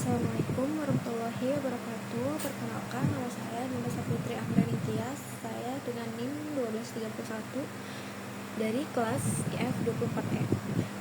Assalamualaikum warahmatullahi wabarakatuh. Perkenalkan, nama saya Dinda Saputri Ahmad Tias. Saya dengan NIM 1231 dari kelas IF 24E.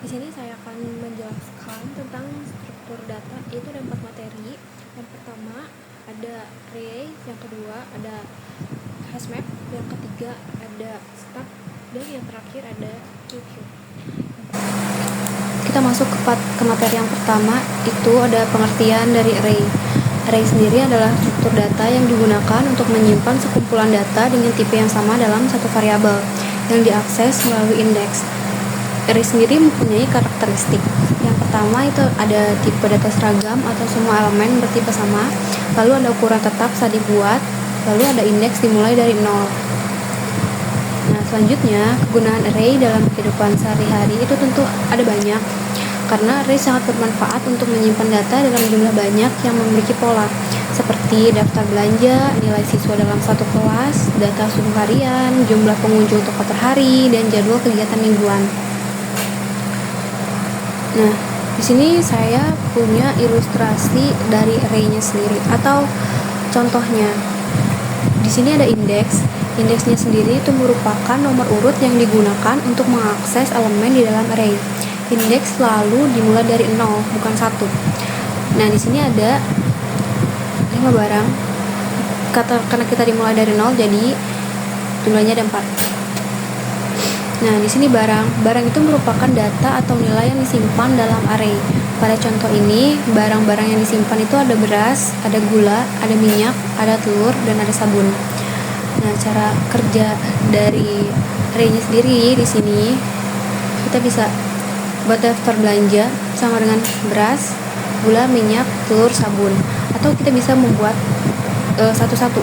Di sini saya akan menjelaskan tentang struktur data, yaitu ada 4 materi. Yang pertama ada array, yang kedua ada hash map, yang ketiga ada stat, dan yang terakhir ada QQ. Kita masuk ke materi yang pertama, itu ada pengertian dari array. Array sendiri adalah struktur data yang digunakan untuk menyimpan sekumpulan data dengan tipe yang sama dalam satu variabel yang diakses melalui indeks. Array sendiri mempunyai karakteristik. Yang pertama itu ada tipe data seragam atau semua elemen bertipe sama, lalu ada ukuran tetap saat dibuat, lalu ada indeks dimulai dari 0. Nah, selanjutnya kegunaan array dalam kehidupan sehari-hari itu tentu ada banyak, karena array sangat bermanfaat untuk menyimpan data dalam jumlah banyak yang memiliki pola, seperti daftar belanja, nilai siswa dalam satu kelas, data suhu harian, jumlah pengunjung toko per hari, dan jadwal kegiatan mingguan. Nah, di sini saya punya ilustrasi dari array-nya sendiri atau contohnya. Di sini ada indeks. Indeksnya sendiri itu merupakan nomor urut yang digunakan untuk mengakses elemen di dalam array. Indeks selalu dimulai dari 0, bukan 1. Nah, di sini ada 5 barang. Karena kita dimulai dari 0, jadi jumlahnya ada 4. Nah, di sini barang itu merupakan data atau nilai yang disimpan dalam array. Pada contoh ini, barang-barang yang disimpan itu ada beras, ada gula, ada minyak, ada telur, dan ada sabun. Nah, cara kerja dari array-nya sendiri di sini kita bisa buat daftar belanja sama dengan beras, gula, minyak, telur, sabun, atau kita bisa membuat satu-satu.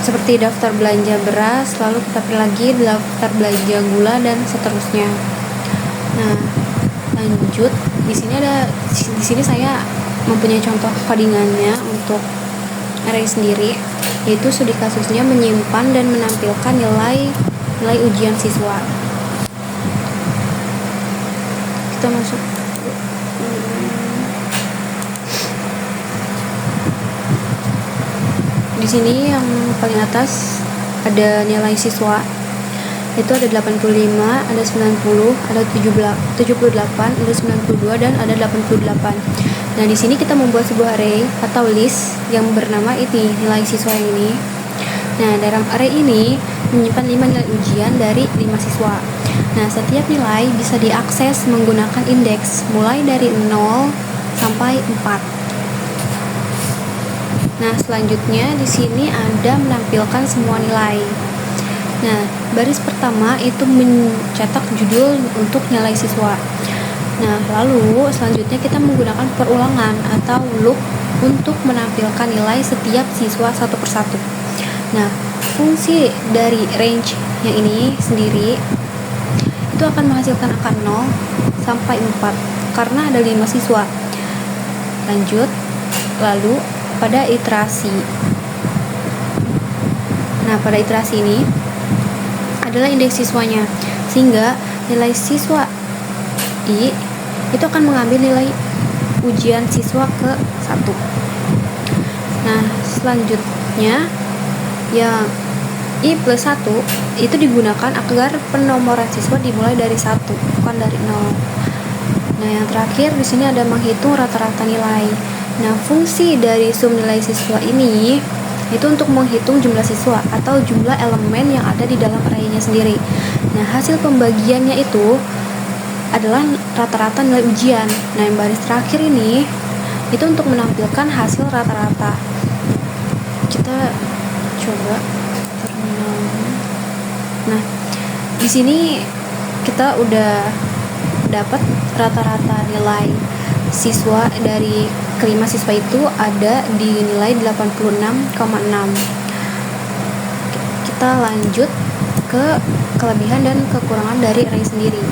Seperti daftar belanja beras, lalu kita pilih lagi daftar belanja gula, dan seterusnya. Nah, lanjut di sini saya mempunyai contoh codingannya untuk array sendiri, yaitu studi kasusnya menyimpan dan menampilkan nilai ujian siswa. Kita masuk di sini. Yang paling atas ada nilai siswa, itu ada 85, ada 90, ada 78, ada 92, dan ada 88. Nah, di sini kita membuat sebuah array atau list yang bernama ini, nilai siswa yang ini. Nah, dalam array ini menyimpan 5 nilai ujian dari 5 siswa. Nah, setiap nilai bisa diakses menggunakan indeks mulai dari 0 sampai 4. Nah, selanjutnya di sini ada menampilkan semua nilai. Nah, baris pertama itu mencetak judul untuk nilai siswa. Nah, lalu selanjutnya kita menggunakan perulangan atau loop untuk menampilkan nilai setiap siswa satu persatu. Nah, fungsi dari range yang ini sendiri itu akan menghasilkan angka 0 sampai 4 karena ada 5 siswa. Lalu pada iterasi. Nah, pada iterasi ini adalah indeks siswanya, sehingga nilai siswa I itu akan mengambil nilai ujian siswa ke 1. Nah, selanjutnya yang I plus 1 itu digunakan agar penomoran siswa dimulai dari 1, bukan dari 0. Nah, yang terakhir di sini ada menghitung rata-rata nilai. Nah, fungsi dari sum nilai siswa ini itu untuk menghitung jumlah siswa atau jumlah elemen yang ada di dalam array-nya sendiri. Nah, hasil pembagiannya itu adalah rata-rata nilai ujian. Nah, yang baris terakhir ini itu untuk menampilkan hasil rata-rata. Kita coba terminalnya. Nah, di sini kita udah dapat rata-rata nilai siswa dari kelima siswa itu ada di nilai 86,6. Kita lanjut ke kelebihan dan kekurangan dari array sendiri.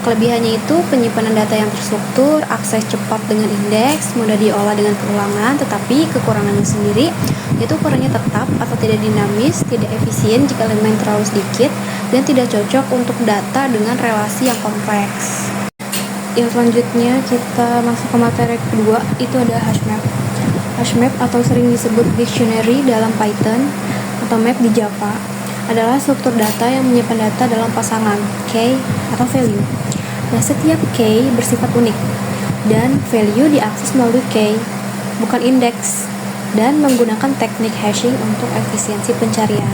Kelebihannya itu penyimpanan data yang terstruktur, akses cepat dengan indeks, mudah diolah dengan perulangan, tetapi kekurangannya sendiri yaitu ukurannya tetap atau tidak dinamis, tidak efisien jika elemen terlalu sedikit, dan tidak cocok untuk data dengan relasi yang kompleks. yang selanjutnya kita masuk ke materi kedua, itu ada hashmap. Hashmap atau sering disebut dictionary dalam Python atau map di Java adalah struktur data yang menyimpan data dalam pasangan key atau value. Nah, setiap key bersifat unik dan value diakses melalui key, bukan indeks, dan menggunakan teknik hashing untuk efisiensi pencarian.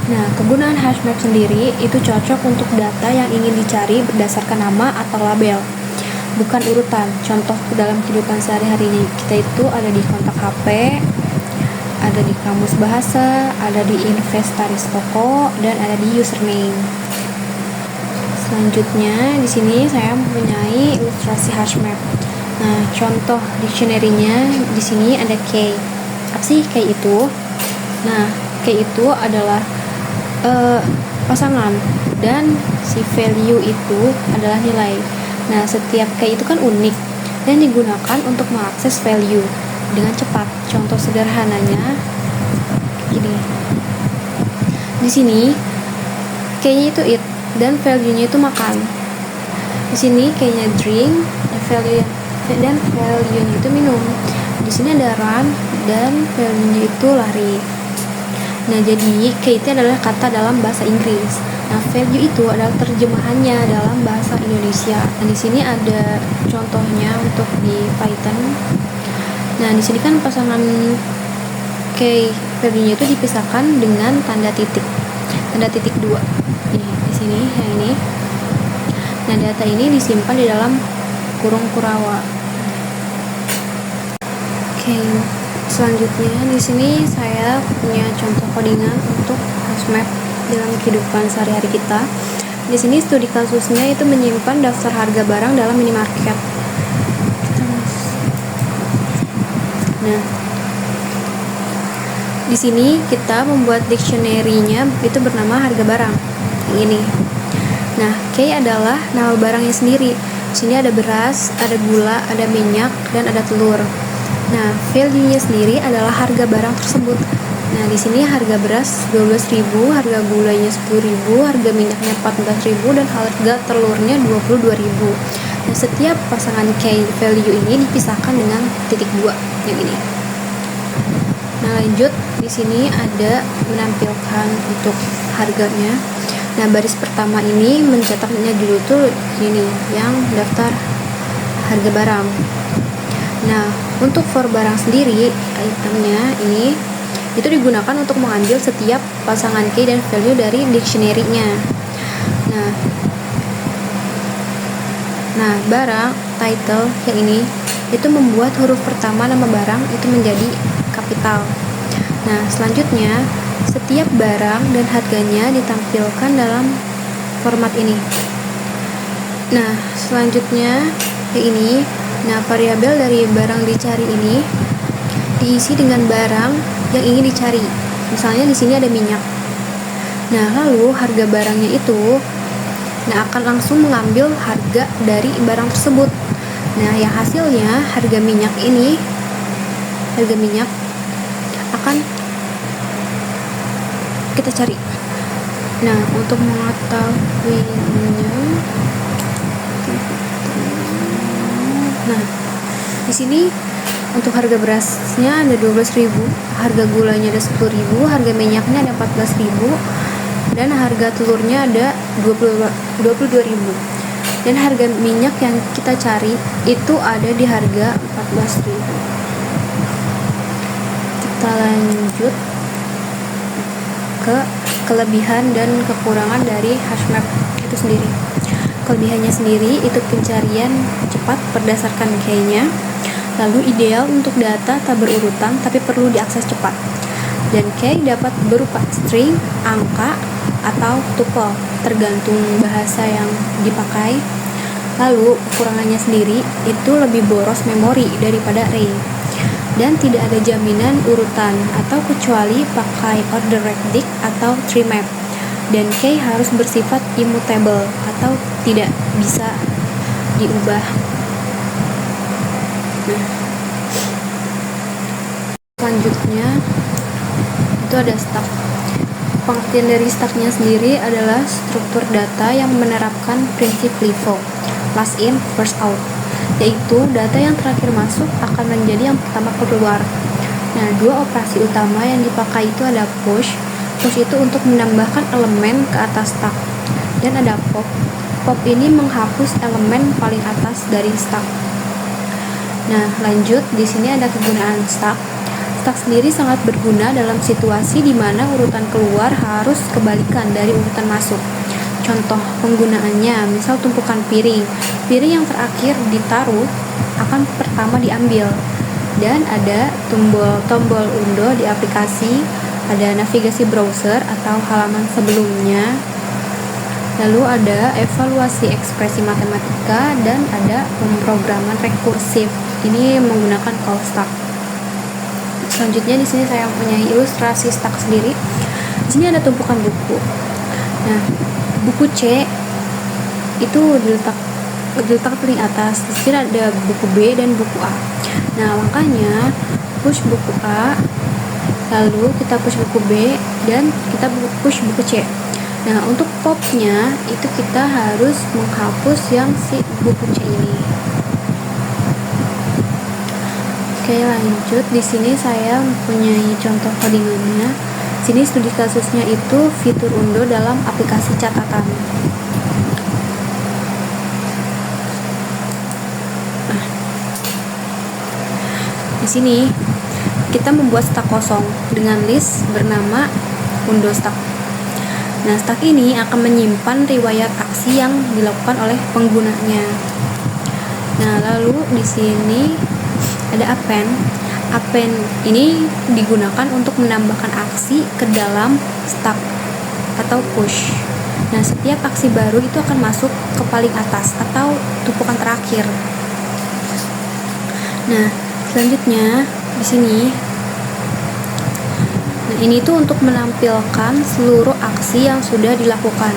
Nah, kegunaan hashmap sendiri itu cocok untuk data yang ingin dicari berdasarkan nama atau label, bukan urutan. Contoh dalam kehidupan sehari-hari kita itu ada di kontak HP, ada di kamus bahasa, ada di inventaris toko, dan ada di username. Selanjutnya di sini saya mempunyai ilustrasi hashmap. Nah, contoh dictionary-nya di sini ada key. Apa sih key itu? Nah, key itu adalah pasangan, dan si value itu adalah nilai. Nah, setiap key itu kan unik dan digunakan untuk mengakses value dengan cepat. Contoh sederhananya gini. Di sini key-nya itu eat dan value-nya itu makan. Di sini key-nya drink dan value-nya itu minum. Di sini ada run dan value-nya itu lari. Nah, jadi key itu adalah kata dalam bahasa Inggris. Nah, value itu adalah terjemahannya dalam bahasa Indonesia. Nah, di sini ada contohnya untuk di Python. Nah, di sini kan pasangan key value-nya itu dipisahkan dengan tanda titik 2. Di sini yang ini. Nah, data ini disimpan di dalam kurung kurawa. Oke. Selanjutnya di sini saya punya contoh codingan untuk hashmap dalam kehidupan sehari-hari kita. Di sini studi kasusnya itu menyimpan daftar harga barang dalam minimarket. Nah, di sini kita membuat dictionary-nya itu bernama harga barang. Yang ini. Nah, key adalah nama barangnya sendiri. Di sini ada beras, ada gula, ada minyak, dan ada telur. Nah, value-nya sendiri adalah harga barang tersebut. Nah, di sini harga beras 12.000, harga gulanya 10.000, harga minyaknya 14.000, dan harga telurnya 22.000. Nah, setiap pasangan key value ini dipisahkan dengan titik 2 yang ini. Nah, lanjut di sini ada menampilkan untuk harganya. Nah, baris pertama ini mencetaknya dulu tuh ini yang daftar harga barang. Nah, untuk for barang sendiri, itemnya ini itu digunakan untuk mengambil setiap pasangan key dan value dari dictionary-nya. Nah, barang title yang ini itu membuat huruf pertama nama barang itu menjadi kapital. Nah, selanjutnya setiap barang dan harganya ditampilkan dalam format ini. Nah, selanjutnya yang ini. Nah, variabel dari barang dicari ini diisi dengan barang yang ingin dicari. Misalnya di sini ada minyak. Nah, lalu harga barangnya itu akan langsung mengambil harga dari barang tersebut. Nah, yang hasilnya harga minyak akan kita cari. Nah, untuk mengetahuinya, nah, di sini untuk harga berasnya ada 12.000, harga gulanya ada 10.000, harga minyaknya ada 14.000, dan harga telurnya ada 22.000. Dan harga minyak yang kita cari itu ada di harga 14.000. Kita lanjut ke kelebihan dan kekurangan dari hashmap itu sendiri. Kelebihannya sendiri itu pencarian cepat berdasarkan key-nya, lalu ideal untuk data tak berurutan tapi perlu diakses cepat, dan key dapat berupa string, angka, atau tuple tergantung bahasa yang dipakai. Lalu kekurangannya sendiri itu lebih boros memori daripada array, dan tidak ada jaminan urutan atau kecuali pakai ordered dict atau tree map. Dan key harus bersifat immutable atau tidak bisa diubah. Nah, selanjutnya itu ada stack. Pengertian dari stacknya sendiri adalah struktur data yang menerapkan prinsip LIFO. last in first out, yaitu data yang terakhir masuk akan menjadi yang pertama keluar. Nah, dua operasi utama yang dipakai itu ada push. Push itu untuk menambahkan elemen ke atas stack, dan ada pop. Pop ini menghapus elemen paling atas dari stack. Nah, lanjut, di sini ada kegunaan stack. Stack sendiri sangat berguna dalam situasi di mana urutan keluar harus kebalikan dari urutan masuk. Contoh penggunaannya, misal tumpukan piring. Piring yang terakhir ditaruh akan pertama diambil. Dan ada tombol undo di aplikasi, ada navigasi browser atau halaman sebelumnya. Lalu ada evaluasi ekspresi matematika dan ada pemrograman rekursif. Ini menggunakan call stack. Selanjutnya di sini saya mempunyai ilustrasi stack sendiri. Di sini ada tumpukan buku. Nah, buku C itu diletak paling atas. Di sini ada buku B dan buku A. Nah, langkahnya push buku A, lalu kita push buku B, dan kita push buku C. Nah, untuk popnya itu kita harus menghapus yang si buku C ini. Oke, lanjut. Di sini saya mempunyai contoh codingannya. Sini studi kasusnya itu fitur undo dalam aplikasi catatan. Di sini kita membuat stack kosong dengan list bernama undo stack. Nah, stack ini akan menyimpan riwayat aksi yang dilakukan oleh penggunanya. Nah, lalu di sini ada append. Append ini digunakan untuk menambahkan aksi ke dalam stack atau push. Nah, setiap aksi baru itu akan masuk ke paling atas atau tumpukan terakhir. Nah, selanjutnya di sini, nah ini tuh untuk menampilkan seluruh aksi yang sudah dilakukan,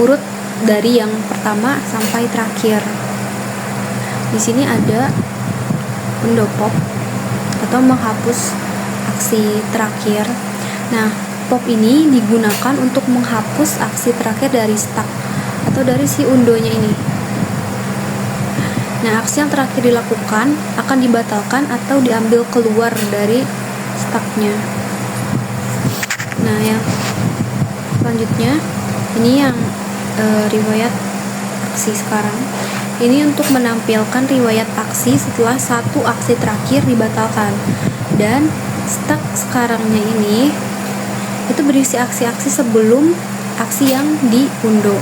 urut dari yang pertama sampai terakhir. Di sini ada undo pop atau menghapus aksi terakhir. Nah, pop ini digunakan untuk menghapus aksi terakhir dari stack atau dari si undonya ini. Nah, aksi yang terakhir dilakukan akan dibatalkan atau diambil keluar dari stacknya. Nah, yang selanjutnya ini yang riwayat aksi sekarang. Ini untuk menampilkan riwayat aksi setelah satu aksi terakhir dibatalkan. Dan stack sekarangnya ini itu berisi aksi-aksi sebelum aksi yang diundo.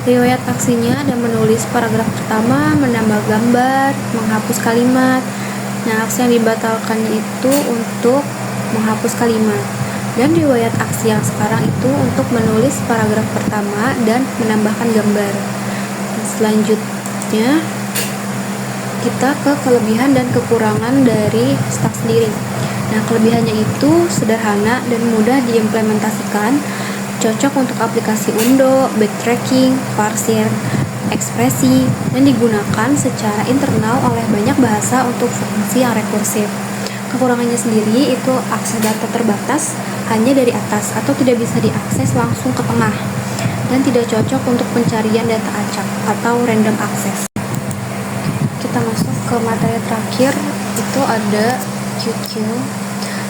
Riwayat aksinya ada menulis paragraf pertama, menambah gambar, menghapus kalimat. Nah, aksi yang dibatalkannya itu untuk menghapus kalimat. Dan riwayat aksi yang sekarang itu untuk menulis paragraf pertama dan menambahkan gambar. Nah, selanjutnya kita ke kelebihan dan kekurangan dari stack sendiri. Nah, kelebihannya itu sederhana dan mudah diimplementasikan, cocok untuk aplikasi undo, backtracking, parser, ekspresi, dan digunakan secara internal oleh banyak bahasa untuk fungsi yang rekursif. Kekurangannya sendiri itu akses data terbatas hanya dari atas atau tidak bisa diakses langsung ke tengah, dan tidak cocok untuk pencarian data acak atau random access. Kita masuk ke materi terakhir, itu ada QQ.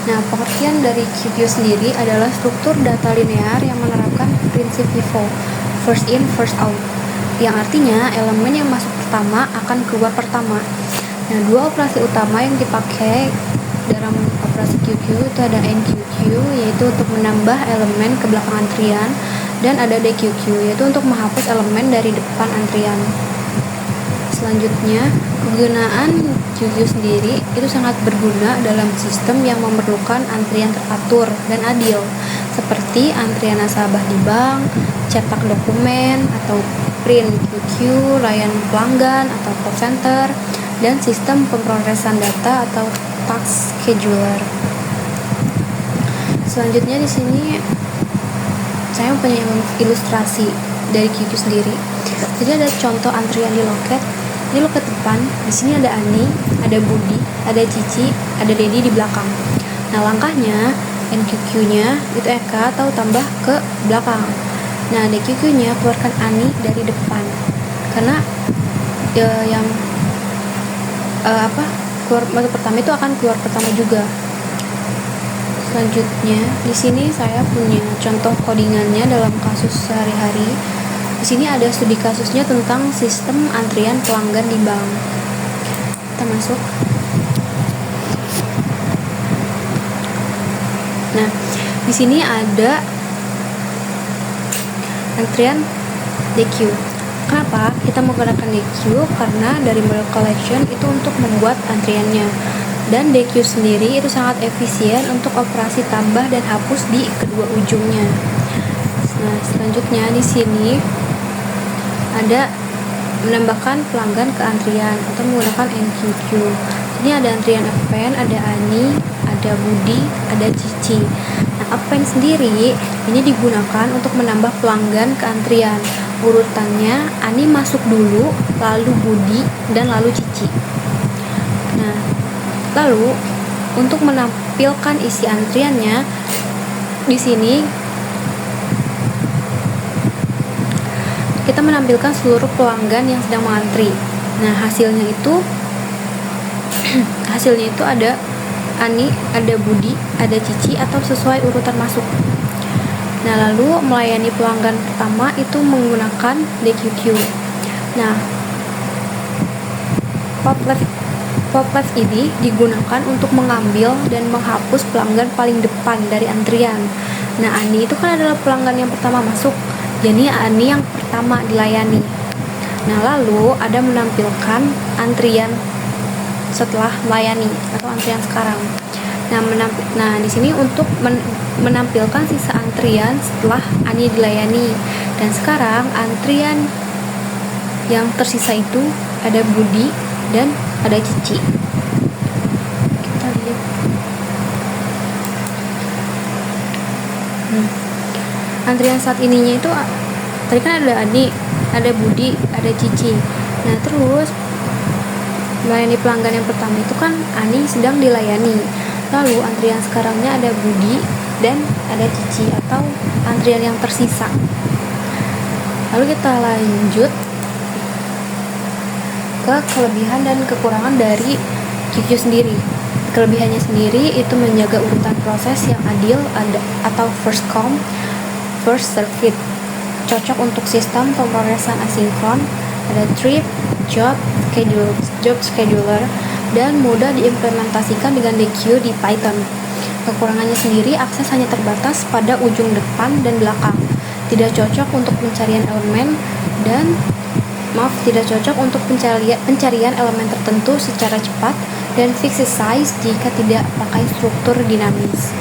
Nah, pengertian dari QQ sendiri adalah struktur data linear yang menerapkan prinsip FIFO, first in, first out, yang artinya elemen yang masuk pertama akan keluar pertama. Nah, dua operasi utama yang dipakai dalam operasi QQ itu ada NQQ, yaitu untuk menambah elemen ke belakang antrian, dan ada DQQ, yaitu untuk menghapus elemen dari depan antrian. Selanjutnya, kegunaan QQ sendiri itu sangat berguna dalam sistem yang memerlukan antrian teratur dan adil, seperti antrian nasabah di bank, cetak dokumen, atau print QQ, layanan pelanggan atau call center, dan sistem pemrosesan data atau task scheduler. Selanjutnya di sini saya mempunyai ilustrasi dari QQ sendiri. Jadi ada contoh antrian di loket. Di loket depan, di sini ada Ani, ada Budi, ada Cici, ada Dedi di belakang. Nah, langkahnya NQQ-nya itu Eka atau tambah ke belakang. Nah, DQQ-nya keluarkan Ani dari depan. Karena yang keluar mata pertama itu akan keluar pertama juga. Selanjutnya, di sini saya punya contoh codingannya dalam kasus sehari-hari. Di sini ada studi kasusnya tentang sistem antrian pelanggan di bank. Kita masuk. Nah, di sini ada antrian DQ. Kenapa kita menggunakan DQ? Karena dari model collection itu untuk membuat antriannya. Dan DQ sendiri itu sangat efisien untuk operasi tambah dan hapus di kedua ujungnya. Nah, selanjutnya di sini ada menambahkan pelanggan ke antrian atau menggunakan NQQ. Ini ada antrian append, ada Ani, ada Budi, ada Cici. Nah, append sendiri ini digunakan untuk menambah pelanggan ke antrian. Urutannya Ani masuk dulu, lalu Budi, dan lalu Cici. Nah, lalu untuk menampilkan isi antriannya di sini kita menampilkan seluruh pelanggan yang sedang mengantri. Nah, hasilnya itu ada Ani, ada Budi, ada Cici atau sesuai urutan masuk. Nah, lalu melayani pelanggan pertama itu menggunakan DQQ. Nah, pop left ini digunakan untuk mengambil dan menghapus pelanggan paling depan dari antrian. Nah, Ani itu kan adalah pelanggan yang pertama masuk, jadi Ani yang pertama dilayani. Nah, lalu ada menampilkan antrian setelah melayani atau antrian sekarang. Nah, di sini untuk menampilkan sisa antrian setelah Ani dilayani. Dan sekarang antrian yang tersisa itu ada Budi dan ada Cici. Kita lihat. Antrian saat ininya itu tadi kan ada Ani, ada Budi, ada Cici. Nah, terus melayani pelanggan yang pertama itu kan Ani sedang dilayani. Lalu antrian sekarangnya ada Budi dan ada Cici atau antrian yang tersisa. Lalu kita lanjut ke kelebihan dan kekurangan dari QQ sendiri. Kelebihannya sendiri itu menjaga urutan proses yang adil atau first come, first served. Cocok untuk sistem pemrosesan asinkron, ada trip, job scheduler, dan mudah diimplementasikan dengan DQ di Python. Kekurangannya sendiri, akses hanya terbatas pada ujung depan dan belakang. Tidak cocok untuk pencarian elemen tidak cocok untuk pencarian elemen tertentu secara cepat dan fixed size jika tidak pakai struktur dinamis.